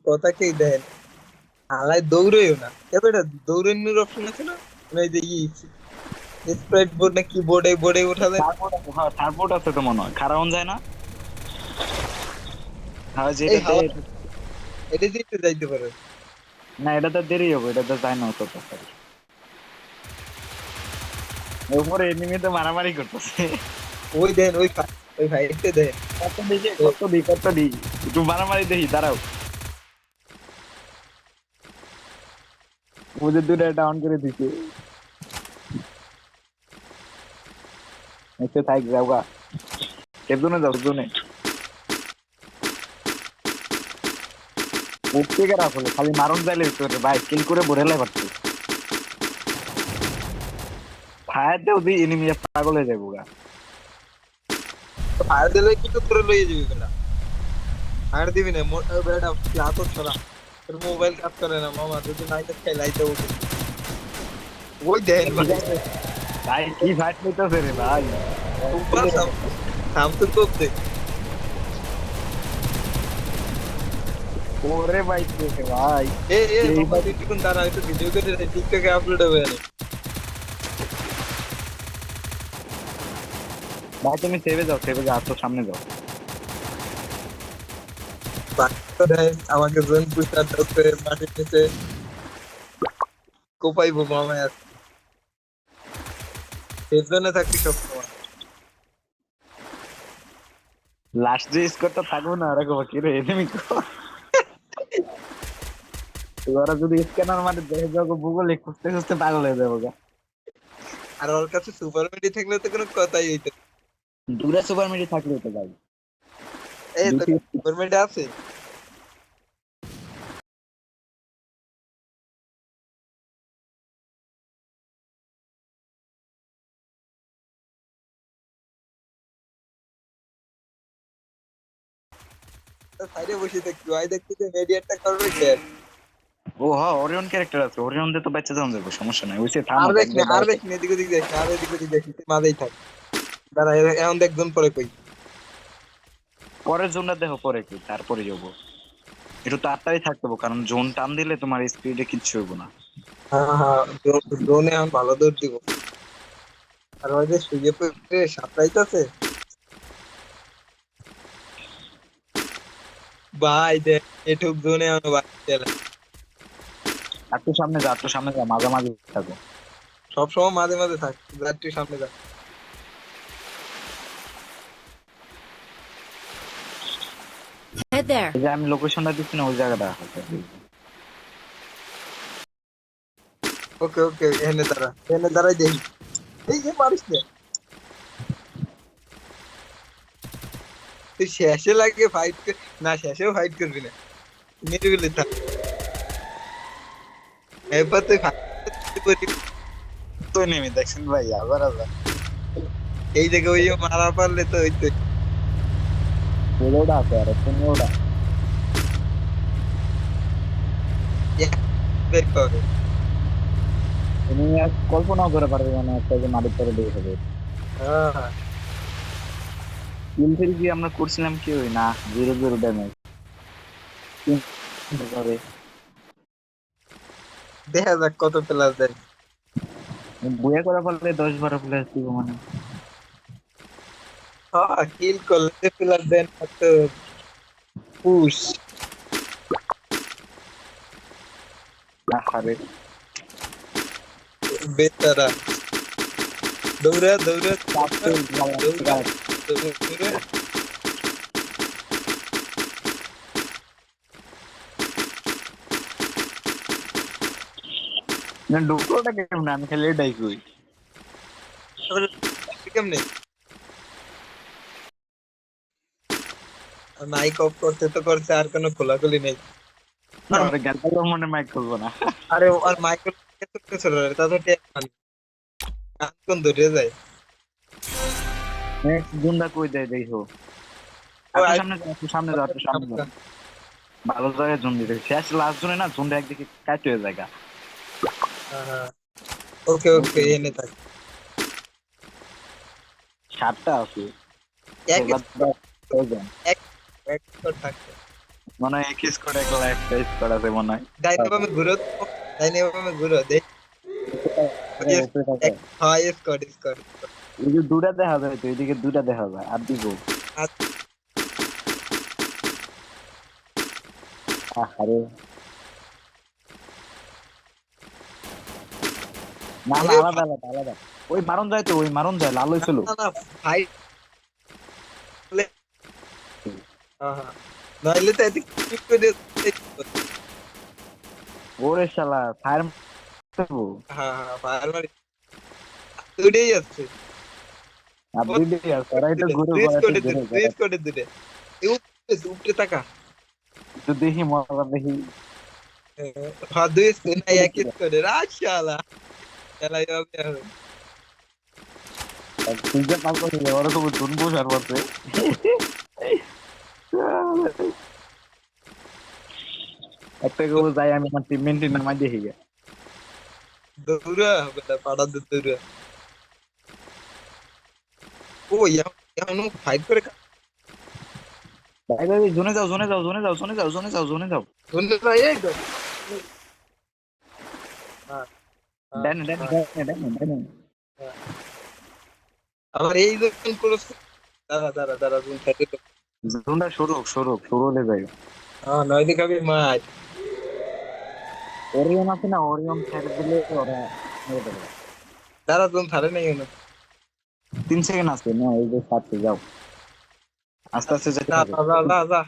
কথা কি দেন, আলাই দৌড়েও না এবারে, দৌড়ানোর অপশন আছে না, মানে এই যে স্প্রাইট বোর্ড না কি বোর্ডে বোর্ডে ওঠা যায়। হ্যাঁ সাপোর্ট আছে তো মনে হয়, খারাপ যায় না। হ্যাঁ এই যেটাতে। হাওয়া, এটা দিয়ে যাইতে পারে। না এটাতে দেরি হবে, এটাতে যায় না অত তাড়াতাড়ি। উপরে এনিমিতে মারামারি করতেছে। ওই দেন ওই ফাইটে দেন। কত দিকে ও কত দি কত দি, একটু মারামারি দেখি দাঁড়াও। ওদের দুটো ডাউন করে দিছে। এসে থাক যাওগা, কেদনে যাও জোনে। উঠতে গেরা আসলে খালি মারণ যাইলে তোর ভাই কিল করে ভরে লাই পারতো। ফায়ার দেও দি এনিমি পাগল হয়ে যাবো গা। ফায়ার দিলে কিন্তু করে লইয়ে যাবি বেটা, ফায়ার দিবি না বেটা, হাত ছড়া, তোর মোবাইল কাজ করে না মামা, যদি নাইতে খাই লাইতে উঠে। ওই দেন ঠিক ভাই, আছে ভাই, কি ফাইট নিতেছে রে ভাই। সুপার সামসুং কোপ দে। ওরে ভাই রে ভাই। এ মামা এইবার তুই কিছুক্ষণ দাঁড়া, একটু ভিডিও করে টিকটকে আপলোড হবে না। ভাই তুমি সেভে যাও, সেভে যাও, আর তো সামনে যাও। বাচ্চা দেয় আমাকে জোন পুষার ধরতে মাটির নিচে কোপাইবো মামা, আর সেই জন্য থাকবি সবসময়। লাস্ট যে স্কোরটা থাকবো না এরকম কি রে এনিমি কো। ওরা যদি স্ক্যানার মারে দেখে যাও গুগলে খুঁজতে খুঁজতে পাগল হয়ে যাবো গা। আর ওর কাছে সুপার মেডি থাকলে তো কোনো কথাই হইতো না। দূরে সুপার মিডি থাকলে তো ভাই এই তো দুটি। সুপার মেডি আছে। সাইডে বসে থাকবি, আই দেখতে যে মেডিয়ারটা করবে কে। ও হ্যাঁ ওরিয়ন ক্যারেক্টার আছে, ওরিয়ন দিয়ে তো বাচ্চা যাওয়া যাবে, সমস্যা নাই, ওইসে থামো আর দেখ না, একবার আর দাও। দেখ না, এদিক ওদিক দেখ না, আর এদিক ওদিক দেখ না, তুই মাঝেই থাক। দাঁড়া এখন দেখজন পরে কই। পরের জোনটা দেখো পরে কি, তারপরে যাবো। একটু তাড়াতাড়ি থাকতে হবে, কারণ জোন টান দিলে তোমার স্পিডে কিচ্ছু হইব না। হ্যাঁ হ্যাঁ, ড্রোনে এখন ভালো দৌড় দিব। আর ওই যে শুয়ে পড়ে সাঁতরাইতেছে ভাই, দেখ এটুক জোনে এখন বাচ্চা আর একটু সামনে যা, একটু সামনে যা, মাঝামাঝি থাকো। সবসময় মাঝে মাঝে থাক, যা একটু সামনে যা। Head there. এই যে আমি লোকেশনটা দিচ্ছি না, ওই জায়গাটা আছে। ওকে ওকে, এনে দাঁড়া, এনে দাঁড়াই দেখি। এই যে পারিস না তুই, শেষে লাগে ফাইট না, শেষেও ফাইট করবি না, নিরিবিলি থাক। এরপর তুই fight করবি। তো নেমে দেখছেন ভাই, আবার আবার এই জায়গায় ওই মারা পারলে তো ওই তো ওটা আছে আর তুমি ওটা। বের পাবে। তুমি আর কল্পনাও করে পারবে মানে একটা যে মাটির তলে লেগে হবে। হ্যাঁ, কিল ফিল কি আমরা করছিলাম কি ওই না, 0-0 ড্যামেজ হবে। দেখা যাক কত প্লাস দেয়। বইয়া করা পারলে 10-12 প্লেয়ার ছিল মানে। হ্যাঁ, কিল করলে প্লাস দেন তো, পুশ। আরে বেচারা, দৌড়া দৌড়া চাপতে দৌড়া দৌড়া। না ঢুকোটা কেমন, আমি খালি এটাই কই। তারপরে কেমনে মাইক অফ করতে তো করছে, আর কোনো খোলাখুলি নেই। আর আরে গেল মনে মাইক করবো না। আরে আর মাইক্রো ছিল তা তো টেক মানে কোন ধরে যায়। নেক্সট জুনটা কই দেয় দেখো। ও একটু আই সামনে যাও, একটু সামনে যাও, একটু সামনে যাও। ভালো জায়গায় জুন দিতে শেষ লাস্ট জুনে না, জুনটা একদিকে কাটে হয়ে যায় গা। হ্যাঁ, ওকে ওকে, এনে থাক। 7টা আছে। এক এবার দাও, হয়ে যায়। এক এক থাকতো। মনে হয় এক্স করে একলা একটা স্কোয়াড আছে মনে হয়। ডাইনে বামে ঘুরো তো, ডাইনে বামে ঘুরো দেখ। হ্যাঁ স্কোয়াড স্কোয়াড। এই যে দুটা দেখা যায় তো, এদিকে দুটা দেখা যায় আর দিব। আরে না না, আরে আলাদা আলাদা আলাদা। ওই মারণ যায় তো, ওই মারণ যায়, লাল না হয়েছিল। না না ভাই, হ্যাঁ হ্যাঁ, নইলে তো এদিক কি করে। ওরে শালা ফায়ার মারবো। হ্যাঁ হ্যাঁ ফায়ার মারি, দুইটাই আছে। আর দুইটাই আছে, ওরাই তো ঘুরে দুই বেড়াতে স্কোয়াডে ঘুরে দুই বেড়াতে। স্কোয়াডে দুটো। এই উপরে উপরে তাকা। একটু দেখি মজা দেখি। হ্যাঁ দুই স্কোয়াড না এক স্কোয়াডে, রাশালা খেলাই হবে এখন। তিনটা পাস করে ওরকম শুনবো সার পথে। একটা কেউ যাই, আমি আমার টিম মেনটেন নামাই দেখি গে। দৌড়া বেটা, পাড়া দৌড়া। ও এখন ফাইট করে ভাই ভাই ভাই, জোনে যাও জোনে যাও জোনে যাও জোনে যাও জোনে যাও জোনে যাও। ধরলে ভাই এই তো। হ্যাঁ হ্যাঁ ডাইনে ডাইনে হ্যাঁ ডাইনে ডাইনে ডাইনে। হ্যাঁ। আবার এই যখন করছে, দাঁড়া দাঁড়া দাঁড়া তুমি সাইডে তো। জোনটা সরুক সরুক, সরু হলে যাই। হ্যাঁ নয় দেখাবি মাছ। ওরিয়ন আছে না, ওরিয়ন ছেড়ে দিলে ওরা মেরে দেবে। দাঁড়া তুমি ছাড়ে নাই কেন? 3 সেকেন্ড আছে না, এই যে সাথে যাও, আস্তে আস্তে যেতে যা থাকো। যা যা যা যা।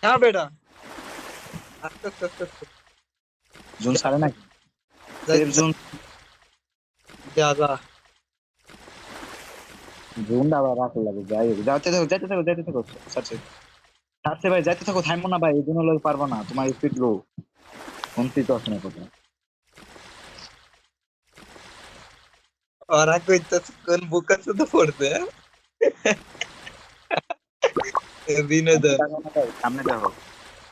হ্যাঁ বেটা, আস্তে আস্তে আস্তে আস্তে। জোন ছাড়ে না, যাই সেফ জোন। যা যা। জোনটা আবার রাখতে লাগে, যাই হোক যাইতে থাকো যাইতে থাকো যাইতে থাকো। সাথে সাথে ভাই যাইতে থাকো, থামবো না ভাই, এই জন্য লোক পারবো না, তোমার স্পিড লো। শুনতেই তো আসে না কথা। ওরা কইতাছে কোন বুকাতে তো পড়ছে, হ্যাঁ? সামনে বিনোদন। দেখো না ভাই, সামনে দেখো।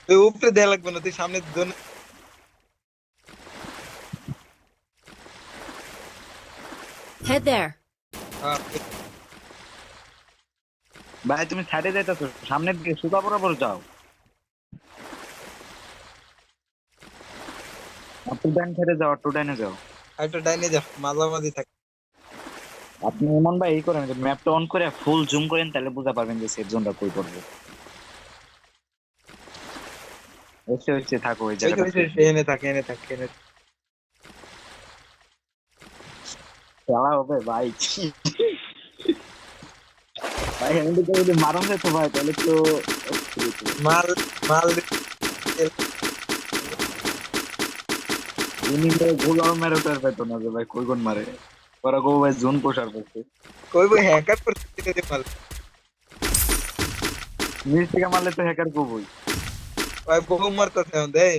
তুই উপরে দেয়া লাগবে না, তুই সামনে দোন। Head there. হ্যাঁ ভাই তুমি সাইডে যাইতেছো, সামনের দিকে সুতা বরাবর যাও। টু ডাইন সাইডে যাও, টু ডাইনে যাও। একটু ডাইনে যা, মাঝামাঝি থাক। আপনি এমন ভাই এই করেন, ম্যাপটা অন করে ফুল জুম করেন, তাহলে বুঝতে পারবেন যে সেফ জোনটা কই পড়বে। হচ্ছে হচ্ছে, থাকো ওই ওই যে জায়গাটা ওই যে safe। এনে থাক এনে থাক এনে থাক। খেলা হবে ভাই। ভাই হ্যান্ডিতে যদি মারণ যেত ভাই, তাহলে তো মাল মাল ইনিংসে গোল আর মেরে উঠার পেতো না যে ভাই কই কোন মারে। ওরা গো ভাই জোন প্রসার করছে। কইবো হ্যাকার করতে দে মাল। নিচ থেকে মারলে তো হ্যাকার কবই। ভাই বহু মারতাছে এখন দেই।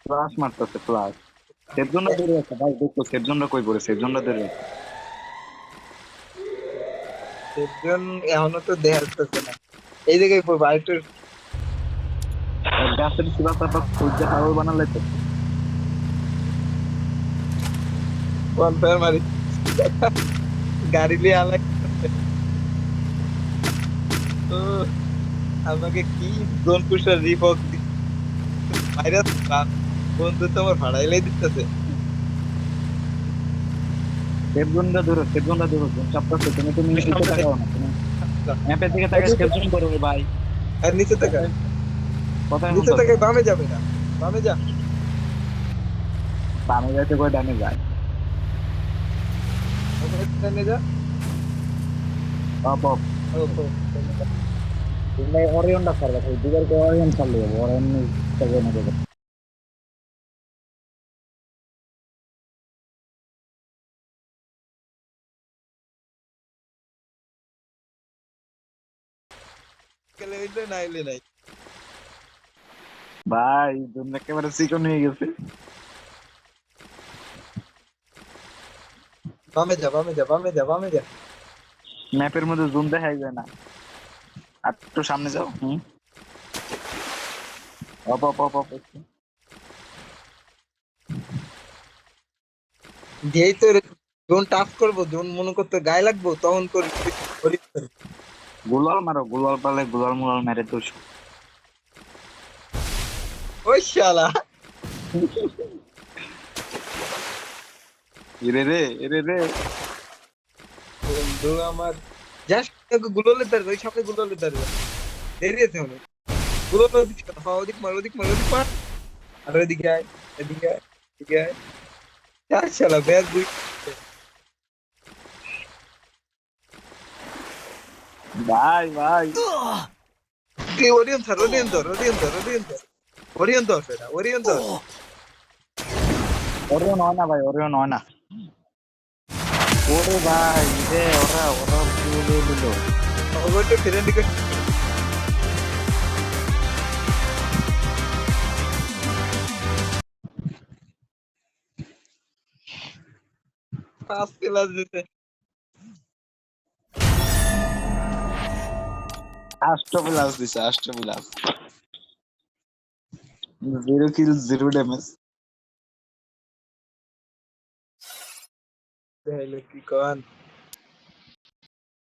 ফ্লাশ মারতেছে ফ্লাশ। সেফ জোনটা ধরে রাখছে ভাই, দেখো সেফ জোনটা কই পড়ে, সেফ জোনটা ধরে রাখছে। সেজন এখনো তো দেয়া আসতেছে না। এই জায়গায় পড়বো আরেকটু। আর গাছের চূড়া তারপর সূর্য হাওয়া বানালে তো। কোন ফের মারি, গাড়ি নিয়ে আলাই। ও আমাকে কি জোন পুষার রিপক ভাইরাস, বন্ধু তো আমার ভাড়াইলাই দিতেছে। সেফ জোনটা ধরো, সেফ জোনটা ধরো, জোন চাপতেছে, তুমি তো নিচে তাকাও না, তুমি ম্যাপের দিকে তাকিয়ে সেফ জোন করো ভাই। আর নিচে থেকে, কথাই নিচে শুনতেছো থেকে না। বামে যাবে না, বামে যা। বামে যাইতে করে ডানে যায়। ডানে যা। অপ অপ। ও ও, তোমরা অরিয়নটা ছাড়বা, ওই দুবার করে অরিয়ন ছাড়লে যাবো, অরিয়ন ছাড়বে না যাবে। গেলে হইলো না হইলে নাই। ভাই জোন একেবারে চিকন হয়ে গেছে। বামে যা বামে যা বামে যা বামে যা। ম্যাপের মধ্যে জুম দেখাই যায় না। আর একটু সামনে যাও। অপ অপ অপ অপ। যেই তোর জোন টাচ করবো, জোন মনে করতে গায়ে লাগবো, তখন করবি। গুলাল মারো, গুলাল পালে গুলাল মুলাল মেরে তো ওই শালা এরে বন্ধু আমার জাস্ট গুলো লেতে পারবে, ওই সামনে গুলো লেতে পারবে, দেরি আছে অনেক। গুলো ওদিক হ্যাঁ, ওদিক মার, ওদিক মার, ওদিক মার, আর এদিকে আয়, এদিকে আয়, এদিকে আয়। যা শালা ব্যাস দুই। ভাই তুই ওরিয়ন ধর, ওরিয়ন ধর, ওরিয়ন ধর, ওরিয়ন ধর, ওরিয়ন ধর সেটা, ওরিয়ন ধর। ওরেও নয় না ভাই, ওরেও নয় না। ওরে ভাই রে, ওরা দিল। ওগুলো ফিরে দিকে পাঁচ ক্লাস দিতে। আষ্টবিলাস দিছে, আষ্টবিলাস। 0 কিল 0 ড্যামেজ। তাহলে কি কন?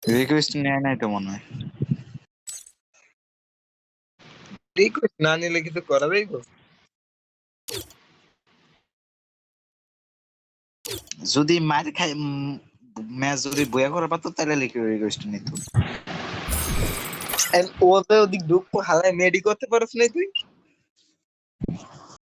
রিকোয়েস্ট নেয় নাই তো মনে হয়। রিকোয়েস্ট না নিলে কিছু করা যাইব? যদি মার খাই, ম্যাচ যদি বয়া করা পারতো তাহলে রিকোয়েস্ট নিত। ও তো ওদিক ঢুকবো হালায় মেডি করতে পারছ না তুই?